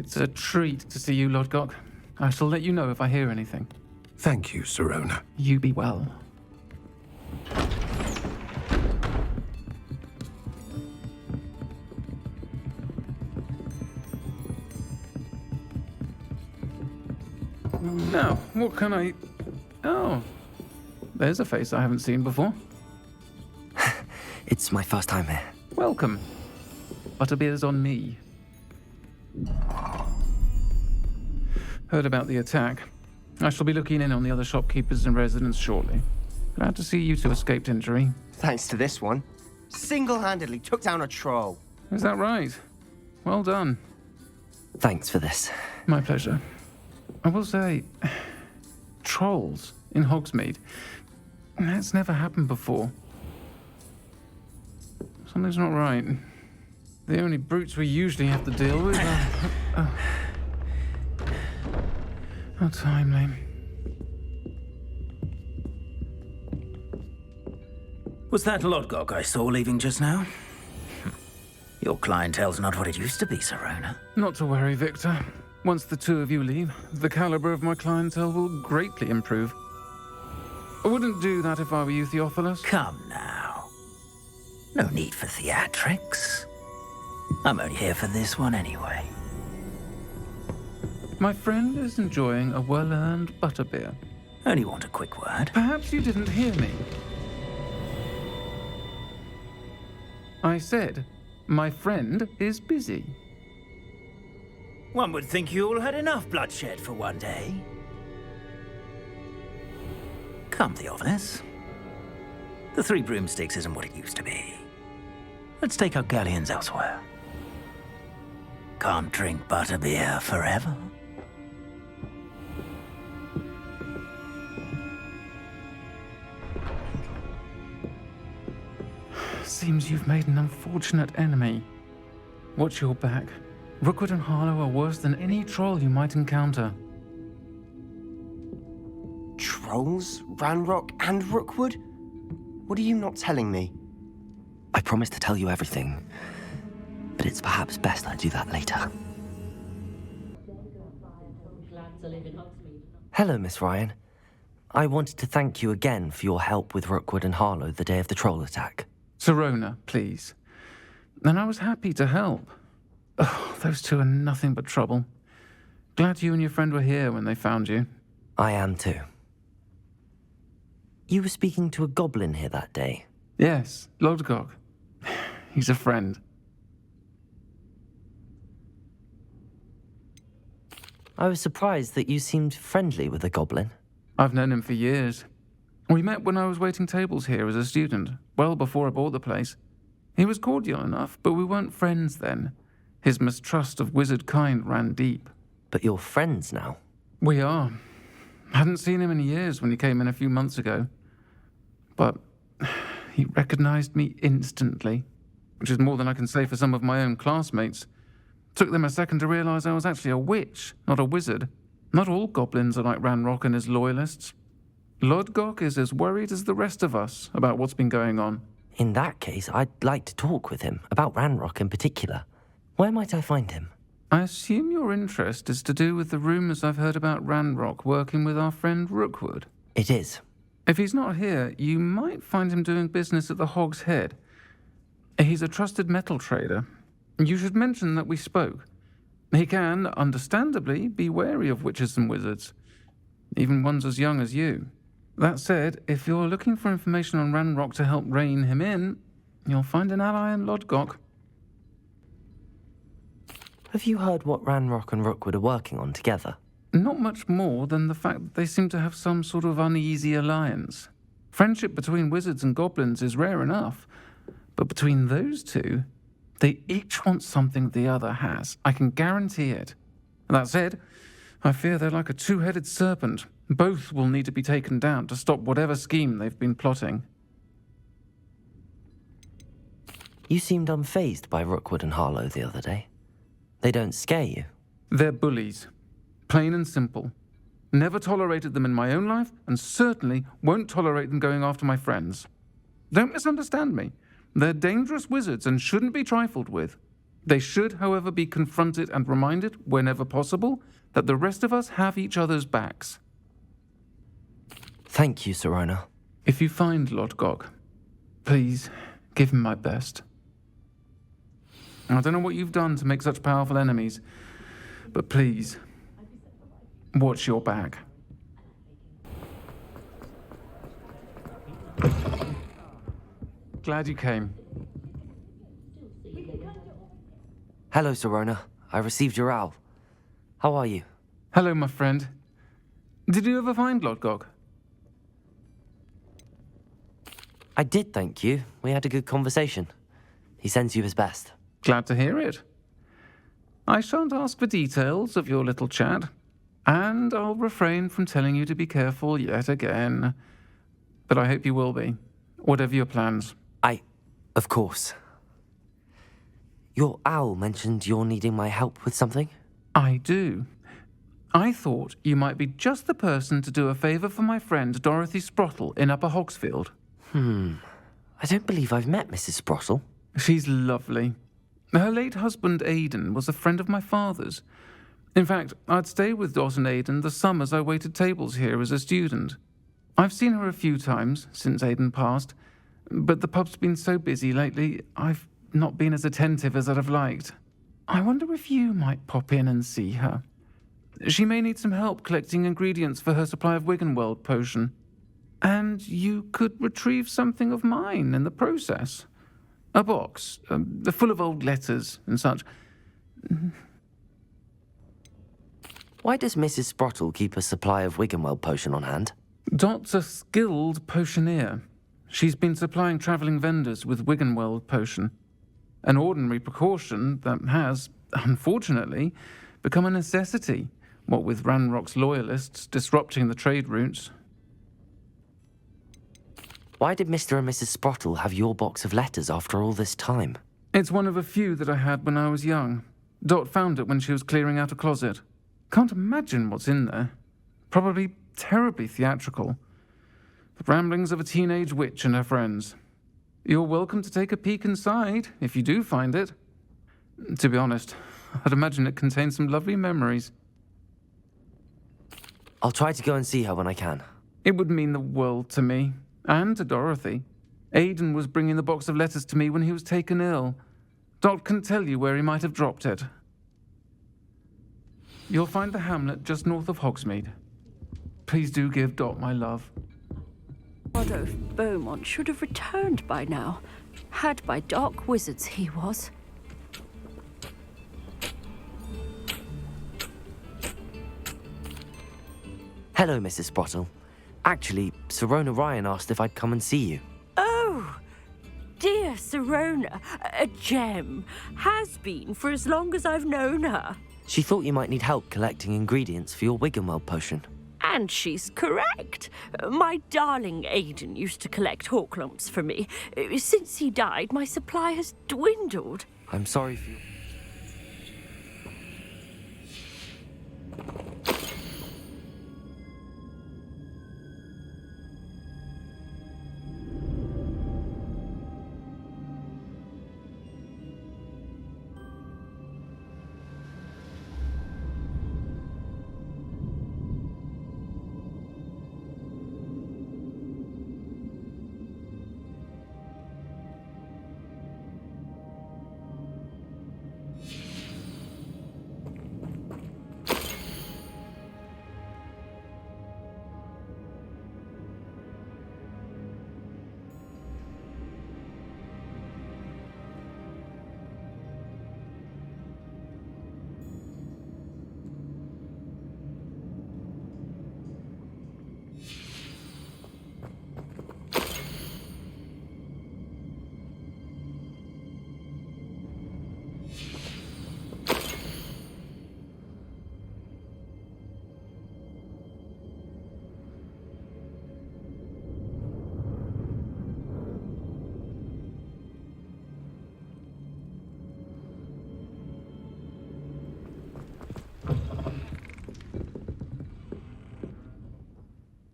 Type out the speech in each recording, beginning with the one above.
It's a treat to see you, Lodgok. I shall let you know if I hear anything. Thank you, Sirona. You be well. Now, what can I... Oh, there's a face I haven't seen before. It's my first time here. Welcome. Butterbeer's on me. Heard about the attack. I shall be looking in on the other shopkeepers and residents shortly. Glad to see you two escaped injury. Thanks to this one. Single-handedly took down a troll. Is that right? Well done. Thanks for this. My pleasure. I will say, trolls in Hogsmeade. That's never happened before. Something's not right. The only brutes we usually have to deal with are... How timely. Was that Lodgok I saw leaving just now? Your clientele's not what it used to be, Sirona. Not to worry, Victor. Once the two of you leave, the caliber of my clientele will greatly improve. I wouldn't do that if I were you, Theophilus. Come now. No need for theatrics. I'm only here for this one anyway. My friend is enjoying a well-earned butterbeer. Only want a quick word. Perhaps you didn't hear me. I said, my friend is busy. One would think you all had enough bloodshed for one day. Come, Theophilus. The Three Broomsticks isn't what it used to be. Let's take our galleons elsewhere. Can't drink butterbeer forever. Seems you've made an unfortunate enemy. Watch your back. Rookwood and Harlow are worse than any troll you might encounter. Trolls? Ranrock and Rookwood? What are you not telling me? I promised to tell you everything, but it's perhaps best I do that later. Hello, Miss Ryan. I wanted to thank you again for your help with Rookwood and Harlow the day of the troll attack. Sirona, please. And I was happy to help. Oh, those two are nothing but trouble. Glad you and your friend were here when they found you. I am too. You were speaking to a goblin here that day? Yes, Lodgok. He's a friend. I was surprised that you seemed friendly with the goblin. I've known him for years. We met when I was waiting tables here as a student, well before I bought the place. He was cordial enough, but we weren't friends then. His mistrust of wizard kind ran deep. But you're friends now? We are. Hadn't seen him in years when he came in a few months ago. But he recognized me instantly, which is more than I can say for some of my own classmates. Took them a second to realize I was actually a witch, not a wizard. Not all goblins are like Ranrock and his loyalists. Lodgok is as worried as the rest of us about what's been going on. In that case, I'd like to talk with him, about Ranrock in particular. Where might I find him? I assume your interest is to do with the rumors I've heard about Ranrock working with our friend Rookwood. It is. If he's not here, you might find him doing business at the Hog's Head. He's a trusted metal trader. You should mention that we spoke. He can, understandably, be wary of witches and wizards, even ones as young as you. That said, if you're looking for information on Ranrock to help rein him in, you'll find an ally in Lodgok. Have you heard what Ranrock and Rookwood are working on together? Not much more than the fact that they seem to have some sort of uneasy alliance. Friendship between wizards and goblins is rare enough, but between those two, they each want something the other has. I can guarantee it. That said, I fear they're like a two-headed serpent. Both will need to be taken down to stop whatever scheme they've been plotting. You seemed unfazed by Rookwood and Harlow the other day. They don't scare you. They're bullies. Plain and simple. Never tolerated them in my own life, and certainly won't tolerate them going after my friends. Don't misunderstand me. They're dangerous wizards and shouldn't be trifled with. They should, however, be confronted and reminded, whenever possible, that the rest of us have each other's backs. Thank you, Sirona. If you find Lodgok, please give him my best. I don't know what you've done to make such powerful enemies, but please, watch your back. Glad you came. Hello, Sirona. I received your owl. How are you? Hello, my friend. Did you ever find Lodgok? I did, thank you. We had a good conversation. He sends you his best. Glad to hear it. I shan't ask for details of your little chat, and I'll refrain from telling you to be careful yet again. But I hope you will be, whatever your plans. Of course. Your owl mentioned you're needing my help with something? I do. I thought you might be just the person to do a favour for my friend Dorothy Sprottle in Upper Hogsfield. I don't believe I've met Mrs. Sprottle. She's lovely. Her late husband Aidan was a friend of my father's. In fact, I'd stay with Dot and Aidan the summers I waited tables here as a student. I've seen her a few times since Aidan passed, but the pub's been so busy lately, I've not been as attentive as I'd have liked. I wonder if you might pop in and see her. She may need some help collecting ingredients for her supply of Wiggenweld potion. And you could retrieve something of mine in the process. A box, full of old letters and such. Why does Mrs. Sprottle keep a supply of Wiggenweld potion on hand? Dot's a skilled potioneer. She's been supplying travelling vendors with Wiggenweld potion. An ordinary precaution that has, unfortunately, become a necessity, what with Ranrock's loyalists disrupting the trade routes. Why did Mr. and Mrs. Sprottle have your box of letters after all this time? It's one of a few that I had when I was young. Dot found it when she was clearing out a closet. Can't imagine what's in there. Probably terribly theatrical. The ramblings of a teenage witch and her friends. You're welcome to take a peek inside, if you do find it. To be honest, I'd imagine it contains some lovely memories. I'll try to go and see her when I can. It would mean the world to me, and to Dorothy. Aidan was bringing the box of letters to me when he was taken ill. Dot can tell you where he might have dropped it. You'll find the hamlet just north of Hogsmeade. Please do give Dot my love. Rodolph Beaumont should have returned by now. Had by dark wizards he was. Hello, Mrs. Sprottle. Actually, Sirona Ryan asked if I'd come and see you. Oh, dear Sirona, a gem. Has been for as long as I've known her. She thought you might need help collecting ingredients for your Wiggenweld potion. And she's correct. My darling Aidan used to collect hawklumps for me. Since he died, my supply has dwindled. I'm sorry for you.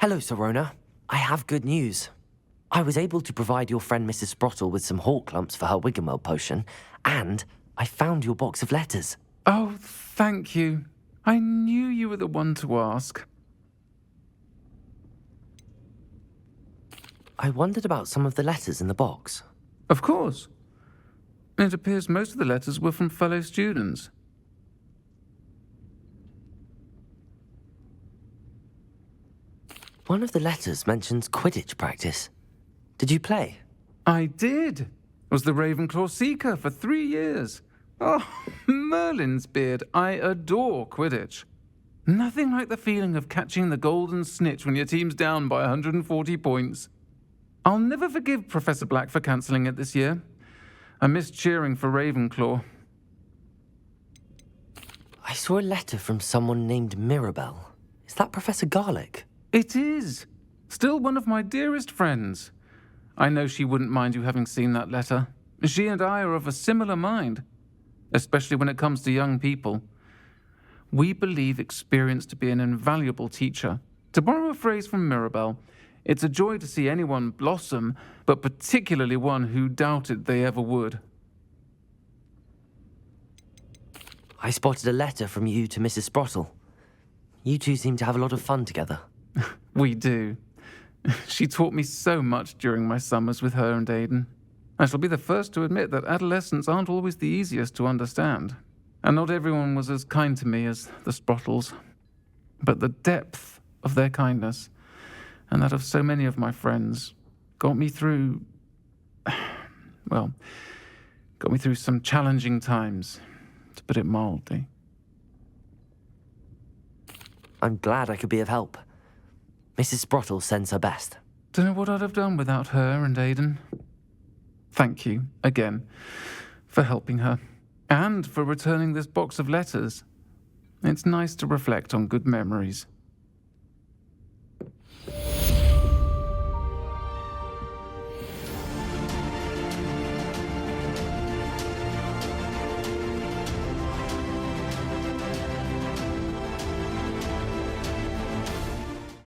Hello, Sirona. I have good news. I was able to provide your friend Mrs. Sprottle with some hawk lumps for her Wiggenweld potion, and I found your box of letters. Oh, thank you. I knew you were the one to ask. I wondered about some of the letters in the box. Of course. It appears most of the letters were from fellow students. One of the letters mentions Quidditch practice. Did you play? I did. Was the Ravenclaw Seeker for 3 years. Oh, Merlin's beard. I adore Quidditch. Nothing like the feeling of catching the golden snitch when your team's down by 140 points. I'll never forgive Professor Black for cancelling it this year. I missed cheering for Ravenclaw. I saw a letter from someone named Mirabelle. Is that Professor Garlick? It is. Still one of my dearest friends. I know she wouldn't mind you having seen that letter. She and I are of a similar mind, especially when it comes to young people. We believe experience to be an invaluable teacher. To borrow a phrase from Mirabelle, it's a joy to see anyone blossom, but particularly one who doubted they ever would. I spotted a letter from you to Mrs. Sprottle. You two seem to have a lot of fun together. We do. She taught me so much during my summers with her and Aiden. I shall be the first to admit that adolescents aren't always the easiest to understand, and not everyone was as kind to me as the Sprottles. But the depth of their kindness, and that of so many of my friends, got me through some challenging times, to put it mildly. I'm glad I could be of help. Mrs. Sprottle sends her best. Don't know what I'd have done without her and Aiden. Thank you, again, for helping her, and for returning this box of letters. It's nice to reflect on good memories.